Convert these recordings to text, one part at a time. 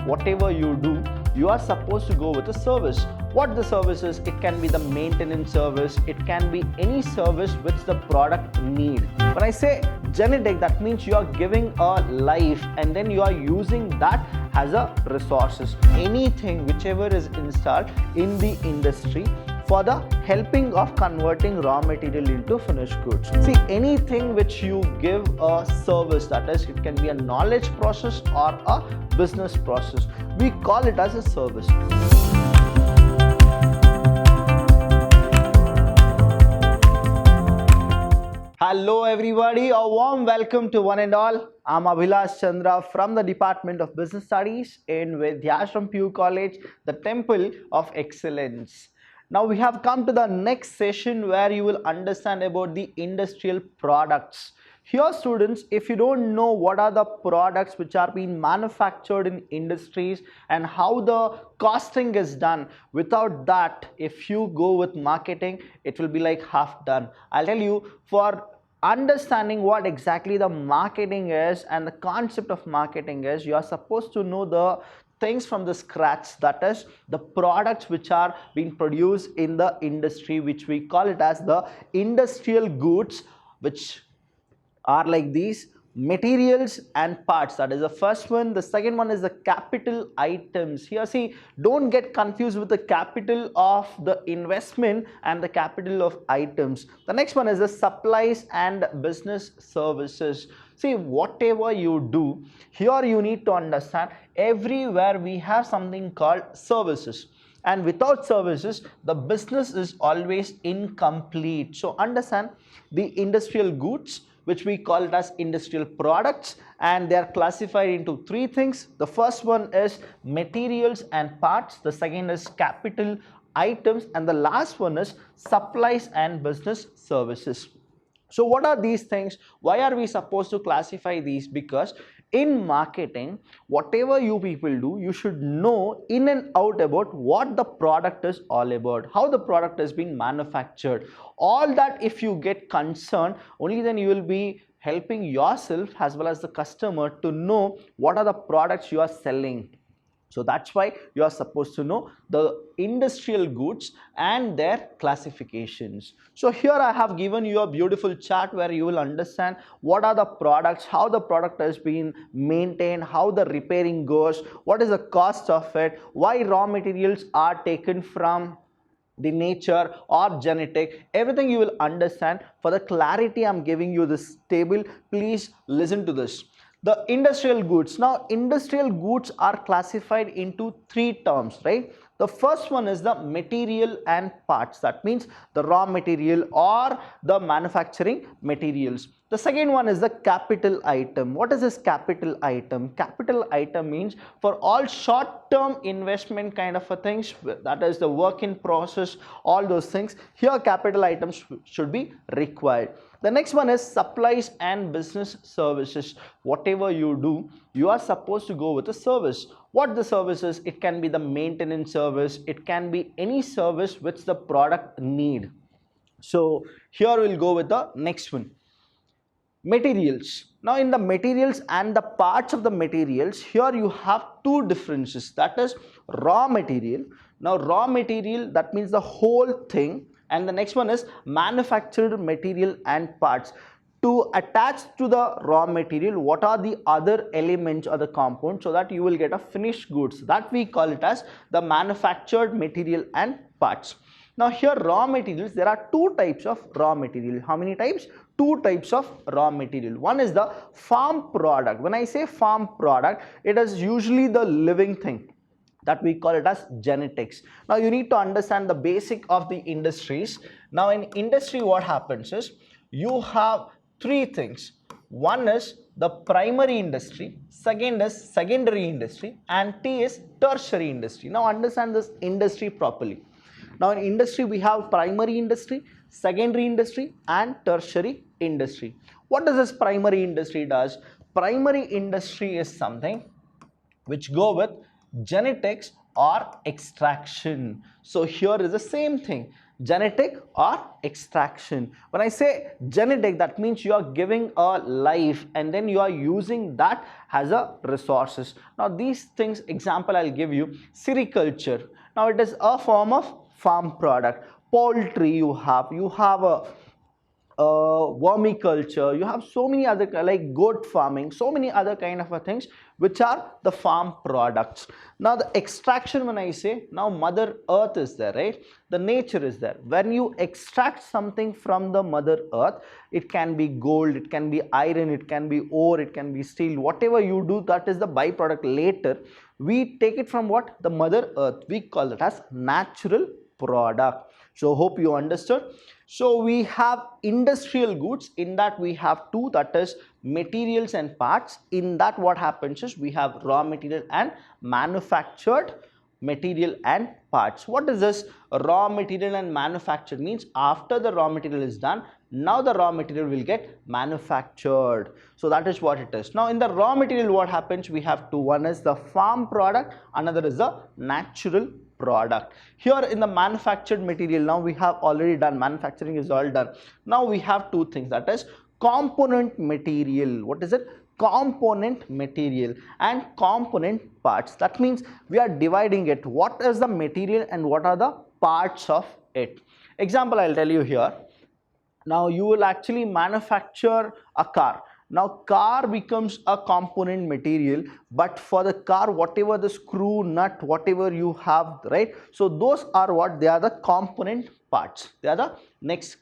whatever you do, you are supposed to go with a service. What the service is, it can be the maintenance service, it can be any service which the product need. When I say genetic, that means you are giving a life and then you are using that as a resources. Anything whichever is installed in the industry for the helping of converting raw material into finished goods. See, anything which you give a service, that is, it can be a knowledge process or a business process, we call it as a service. Hello everybody, a warm welcome to one and all. I'm Abhilash Chandra from the Department of Business Studies in Vidyashram PU College, the Temple of Excellence. Now we have come to the next session where you will understand about the industrial products. Here students, if you don't know what are the products which are being manufactured in industries and how the costing is done, without that, if you go with marketing, it will be like half done. I'll tell you, for understanding what exactly the marketing is and the concept of marketing is, you are supposed to know the things from the scratch, that is the products which are being produced in the industry, which we call it as the industrial goods, which are like these: materials and parts. That is the first one. The second one is the capital items. Here see, don't get confused with the capital of the investment and the capital of items. The next one is the supplies and business services. See, whatever you do, here you need to understand, everywhere we have something called services, and without services the business is always incomplete. So understand, the industrial goods, which we call it as industrial products, and they are classified into three things. The first one is materials and parts, the second is capital items, and the last one is supplies and business services. So what are these things? Why are we supposed to classify these? Because in marketing, whatever you people do, you should know in and out about what the product is all about, how the product is being manufactured. All that, if you get concerned, only then you will be helping yourself as well as the customer to know what are the products you are selling. So that's why you are supposed to know the industrial goods and their classifications. So here I have given you a beautiful chart where you will understand what are the products, how the product has been maintained, how the repairing goes, what is the cost of it, why raw materials are taken from the nature or genetic. Everything you will understand. For the clarity, I'm giving you this table. Please listen to this. The industrial goods. Now, industrial goods are classified into three terms, right? The first one is the material and parts. That means the raw material or the manufacturing materials. The second one is the capital item. What is this capital item? Capital item means for all short-term investment kind of a things, that is the work in process, all those things. Here capital items should be required. The next one is supplies and business services. Whatever you do, you are supposed to go with a service. What the service is, it can be the maintenance service, it can be any service which the product need. So here we'll go with the next one. Materials. Now in the materials and the parts of the materials, here you have two differences, that is raw material. Now raw material, that means the whole thing, and the next one is manufactured material and parts. To attach to the raw material, what are the other elements or the compounds, so that you will get a finished goods, that we call it as the manufactured material and parts. Now here raw materials, there are two types of raw material. How many types? Two types of raw material. One is the farm product. When I say farm product, it is usually the living thing, that we call it as genetics. Now you need to understand the basic of the industries. Now in industry, what happens is you have three things. One is the primary industry, second is secondary industry, and T is tertiary industry. Now understand this industry properly. Now in industry, we have primary industry, secondary industry, and tertiary industry. What does this primary industry does? Primary industry is something which go with genetics or extraction. So here is the same thing. genetic or extraction. When I say genetic, that means you are giving a life and then you are using that as a resources. Now these things, example I'll give you, sericulture. Now it is a form of farm product. Poultry, you have a vermiculture, you have so many other, like goat farming, so many other kind of things which are the farm products. Now the extraction, when I say, now mother earth is there, right? The nature is there. When you extract something from the mother earth, it can be gold, it can be iron, it can be ore, it can be steel, whatever you do, that is the byproduct. Later we take it from what? The mother earth. We call it as natural product. So hope you understood. So we have industrial goods, in that we have two, that is materials and parts. In that what happens is we have raw material and manufactured material and parts. What is this raw material and manufactured? Means after the raw material is done, now the raw material will get manufactured. So that is what it is. Now in the raw material what happens? We have two. One is the farm product, another is the natural product. Here in the manufactured material, now we have already done, manufacturing is all done. Now we have two things, that is component material. What is it? Component material and component parts. That means we are dividing it. What is the material and what are the parts of it? Example I'll tell you here. Now you will actually manufacture a car. Now car becomes a component material, but for the car, whatever the screw, nut, whatever you have, right? So those are what? They are the component parts. They are the next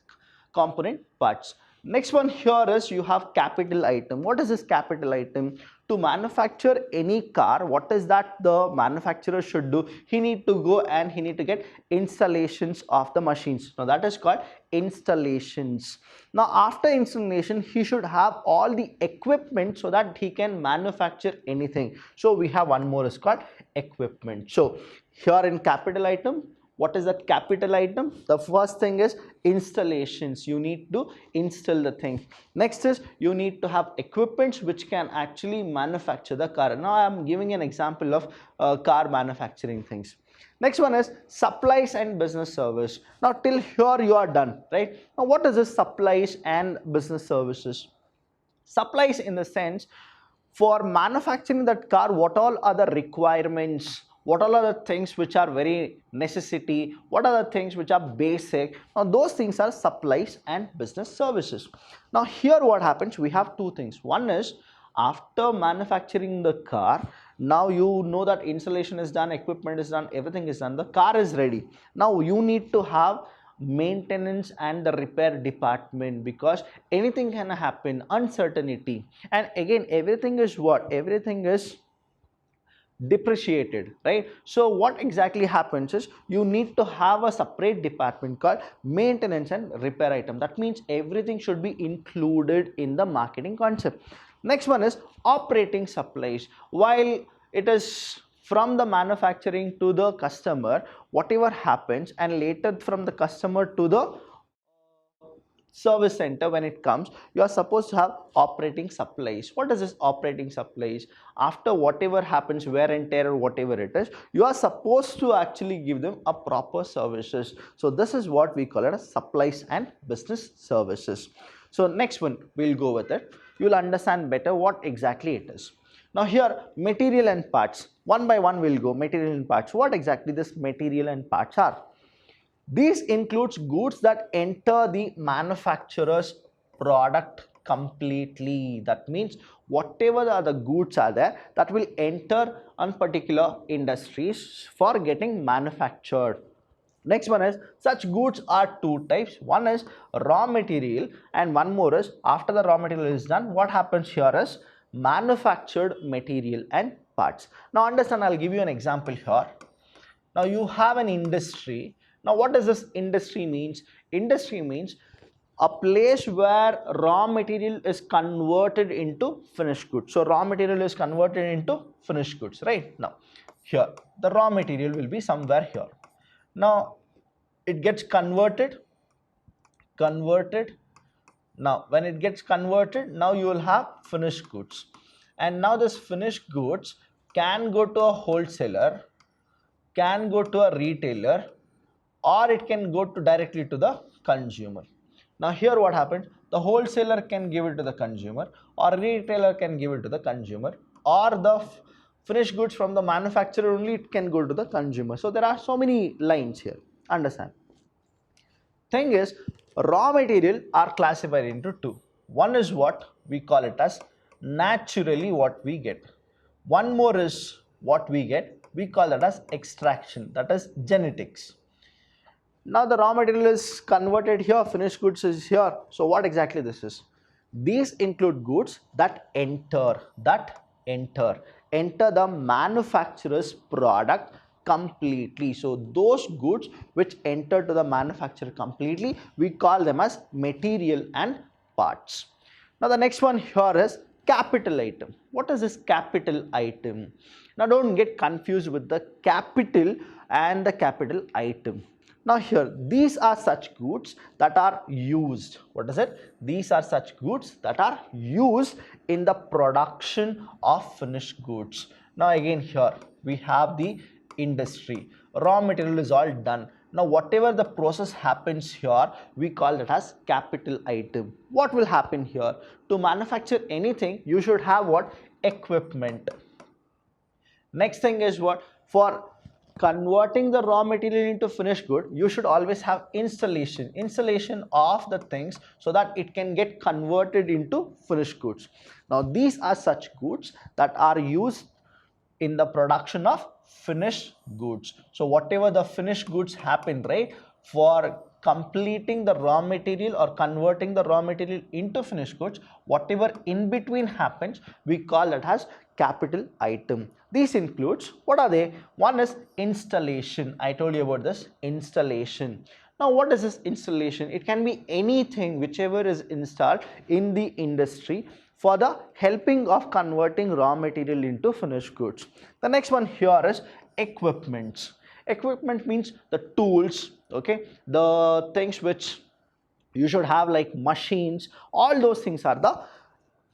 component parts. Next one here is you have capital item. What is this capital item? To manufacture any car, what is that the manufacturer should do? He need to go and he need to get installations of the machines. Now that is called installations. Now after installation, he should have all the equipment so that he can manufacture anything. So we have one more is called equipment. So here in capital item, what is that capital item? The first thing is installations. You need to install the thing. Next is you need to have equipments which can actually manufacture the car. Now I am giving an example of car manufacturing things. Next one is supplies and business service. Now till here you are done, right? Now what is this supplies and business services? Supplies in the sense, for manufacturing that car, what all are the requirements? What all are the things which are very necessity? What are the things which are basic? Now those things are supplies and business services. Now here what happens? We have two things. One is after manufacturing the car, now you know that installation is done, equipment is done, everything is done, the car is ready. Now you need to have maintenance and the repair department, because anything can happen, uncertainty, and again everything is what? Everything is depreciated, right? So what exactly happens is you need to have a separate department called maintenance and repair item. That means everything should be included in the marketing concept. Next one is operating supplies. While it is from the manufacturing to the customer, whatever happens, and later from the customer to the service center, when it comes, you are supposed to have operating supplies. What is this operating supplies? After whatever happens, wear and tear or whatever it is, you are supposed to actually give them a proper services. So this is what we call it as supplies and business services. So next one, we'll go with it. You will understand better what exactly it is. Now here, material and parts, one by one we'll go. Material and parts, what exactly this material and parts are? These includes goods that enter the manufacturer's product completely. That means whatever the goods are there that will enter on particular industries for getting manufactured. Next one is, such goods are two types. One is raw material and one more is, after the raw material is done, what happens here is manufactured material and parts. Now understand, I'll give you an example here. Now you have an industry. Now what does this industry means? Industry means a place where raw material is converted into finished goods. So raw material is converted into finished goods, right? Now here the raw material will be somewhere here. Now it gets converted. Now when it gets converted, now you will have finished goods, and now this finished goods can go to a wholesaler, can go to a retailer, or it can go to directly to the consumer. Now here what happens, the wholesaler can give it to the consumer, or retailer can give it to the consumer, or the finished goods from the manufacturer only it can go to the consumer. So there are so many lines here, understand. Thing is, raw material are classified into two. One is what we call it as naturally what we get. One more is what we get, we call that as extraction, that is genetics. Now the raw material is converted here, finished goods is here. So what exactly this is? These include goods that enter the manufacturer's product completely. So those goods which enter to the manufacturer completely, we call them as material and parts. Now the next one here is capital item. What is this capital item? Now don't get confused with the capital and the capital item. Now here, these are such goods that are used. What is it? These are such goods that are used in the production of finished goods. Now again here, we have the industry. Raw material is all done. Now whatever the process happens here, we call it as capital item. What will happen here? To manufacture anything, you should have what? Equipment. Next thing is what? For converting the raw material into finished good, you should always have installation of the things so that it can get converted into finished goods. Now these are such goods that are used in the production of finished goods. So whatever the finished goods happen, right, for completing the raw material or converting the raw material into finished goods, whatever in between happens, we call it as capital item. These includes, what are they? One is installation. I told you about this installation. Now what is this installation? It can be anything whichever is installed in the industry for the helping of converting raw material into finished goods. The next one here is equipment. Equipment means the tools, okay, the things which you should have like machines, all those things are the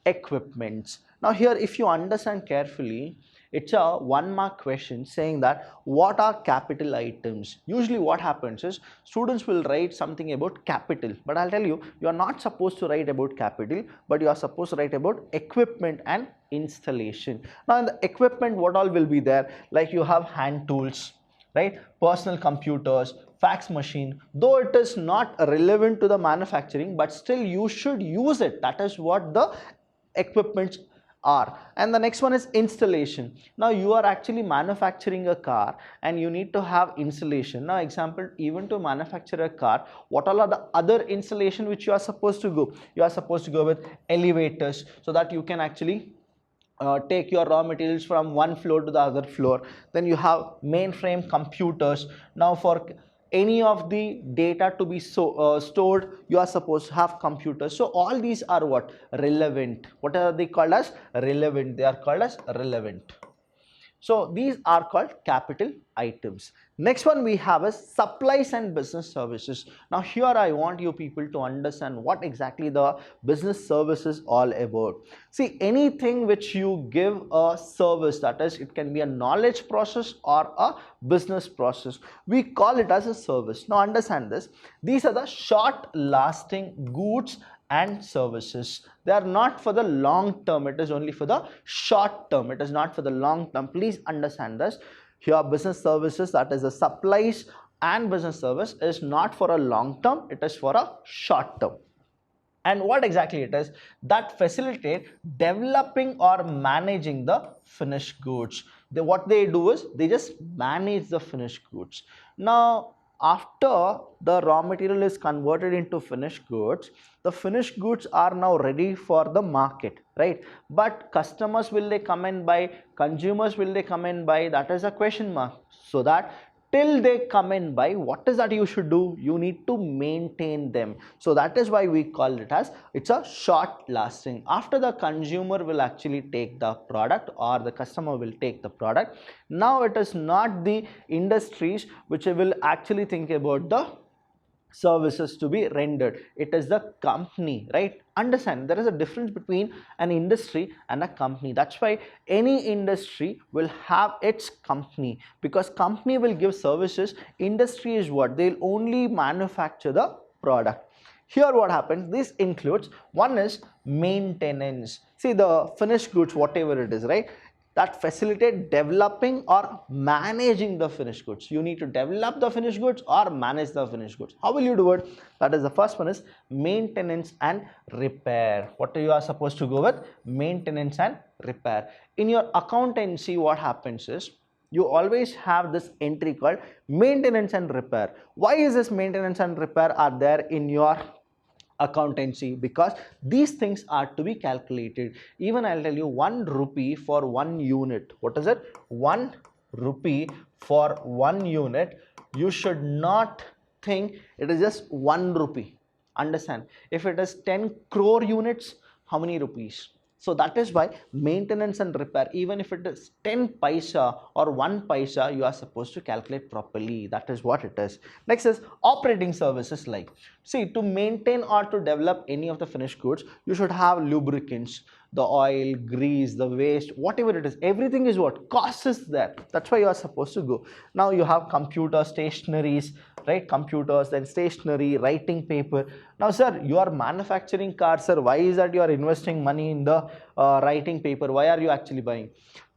equipments. Now here if you understand carefully, it's a 1 mark question saying that what are capital items. Usually what happens is students will write something about capital, but I'll tell you, you are not supposed to write about capital, but you are supposed to write about equipment and installation. Now in the equipment, what all will be there? Like you have hand tools, right, personal computers, fax machine. Though it is not relevant to the manufacturing, but still you should use it. That is what the equipments are. And the next one is installation. Now you are actually manufacturing a car and you need to have installation. Now example, even to manufacture a car, what all are the other installation which you are supposed to go? You are supposed to go with elevators so that you can actually take your raw materials from one floor to the other floor. Then you have mainframe computers. Now for any of the data to be stored, you are supposed to have computers. So all these are what? Relevant. What are they called as? Relevant. They are called as relevant. So these are called capital items. Next one we have is supplies and business services. Now here I want you people to understand what exactly the business service is all about. See, anything which you give a service, that is, it can be a knowledge process or a business process, we call it as a service. Now understand this, these are the short lasting goods and services. They are not for the long term, it is only for the short term, it is not for the long term. Please understand this. Here business services, that is the supplies and business service, is not for a long term, it is for a short term. And what exactly it is? That facilitate developing or managing the finished goods. What they do is they just manage the finished goods. Now after the raw material is converted into finished goods, the finished goods are now ready for the market, right? But customers, will they come and buy? Consumers, will they come and buy? That is a question mark. So that till they come and buy, what is that you should do? You need to maintain them. So that is why we call it as, it's a short lasting. After the consumer will actually take the product or the customer will take the product, now it is not the industries which will actually think about the services to be rendered. It is the company, right? Understand, there is a difference between an industry and a company. That's why any industry will have its company, because company will give services. Industry is what? They'll only manufacture the product. Here what happens, this includes, one is maintenance. See, the finished goods, whatever it is, right, that facilitate developing or managing the finished goods. You need to develop the finished goods or manage the finished goods. How will you do it? That is, the first one is maintenance and repair. What you are supposed to go with? Maintenance and repair. In your accountancy, what happens is, you always have this entry called maintenance and repair. Why is this maintenance and repair are there in your accountancy? Because these things are to be calculated. Even I'll tell you, 1 rupee for 1 unit. What is it? 1 rupee for 1 unit. You should not think it is just 1 rupee. Understand? If it is 10 crore units, how many rupees? So that is why maintenance and repair, even if it is 10 paisa or 1 paisa, you are supposed to calculate properly. That is what it is. Next is operating services. Like, see, to maintain or to develop any of the finished goods, you should have lubricants, the oil, grease, the waste, whatever it is. Everything is what? Cost is there. That's why you are supposed to go. Now you have computer, stationaries, right? Computers, then stationery, writing paper. Now, sir, you are manufacturing cars, sir. Why is that you are investing money in the writing paper? Why are you actually buying?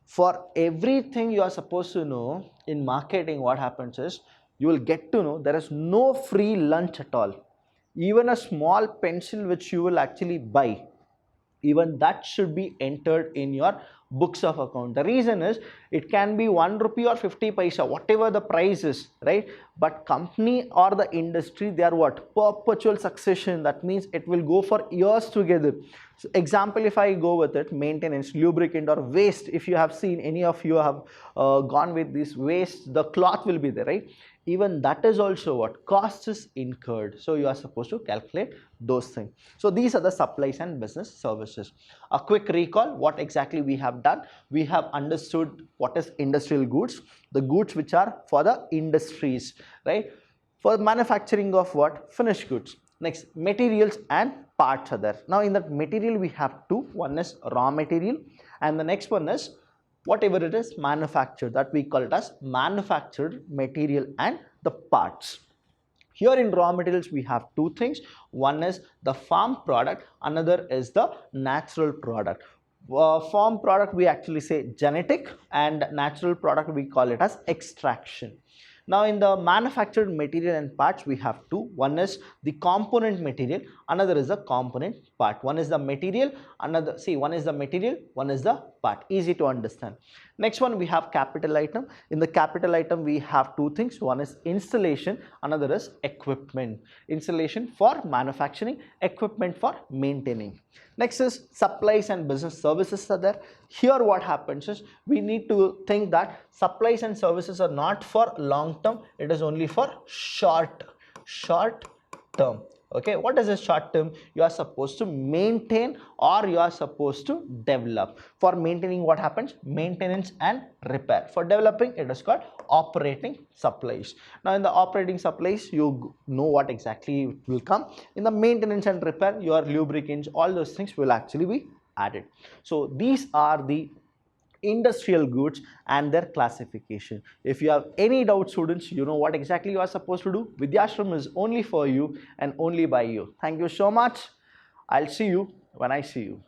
For everything you are supposed to know in marketing, what happens is, you will get to know there is no free lunch at all. Even a small pencil which you will actually buy, even that should be entered in your books of account. The reason is, it can be 1 rupee or 50 paisa, whatever the price is, right? But company or the industry, they are what? Perpetual succession. That means it will go for years together. So example, if I go with it, maintenance, lubricant or waste, if you have seen, any of you have gone with this waste, the cloth will be there, right? Even that is also what? Cost is incurred. So you are supposed to calculate those things. So these are the supplies and business services. A quick recall, what exactly we have done. We have understood what is industrial goods, the goods which are for the industries, right? For manufacturing of what? Finished goods. Next, materials and parts are there. Now in that material we have two. One is raw material and the next one is whatever it is manufactured, that we call it as manufactured material and the parts. Here in raw materials we have two things. One is the farm product, another is the natural product. Farm product we actually say genetic, and natural product we call it as extraction. Now in the manufactured material and parts we have two. One is the component material, another is the component part. One is the material, another, see, one is the material, one is the part. Easy to understand. Next one we have capital item. In the capital item we have two things. One is installation, another is equipment. Installation for manufacturing, equipment for maintaining. Next is supplies and business services are there. Here what happens is, we need to think that supplies and services are not for long term, it is only for short term. Okay, what is a short term? You are supposed to maintain or you are supposed to develop. For maintaining, what happens? Maintenance and repair. For developing, it is called operating supplies. Now in the operating supplies, you know what exactly will come. In the maintenance and repair, your lubricants, all those things will actually be added. So these are the industrial goods and their classification. If you have any doubt, students, you know what exactly you are supposed to do. Vidyashram is only for you and only by you. Thank you so much. I'll see you when I see you.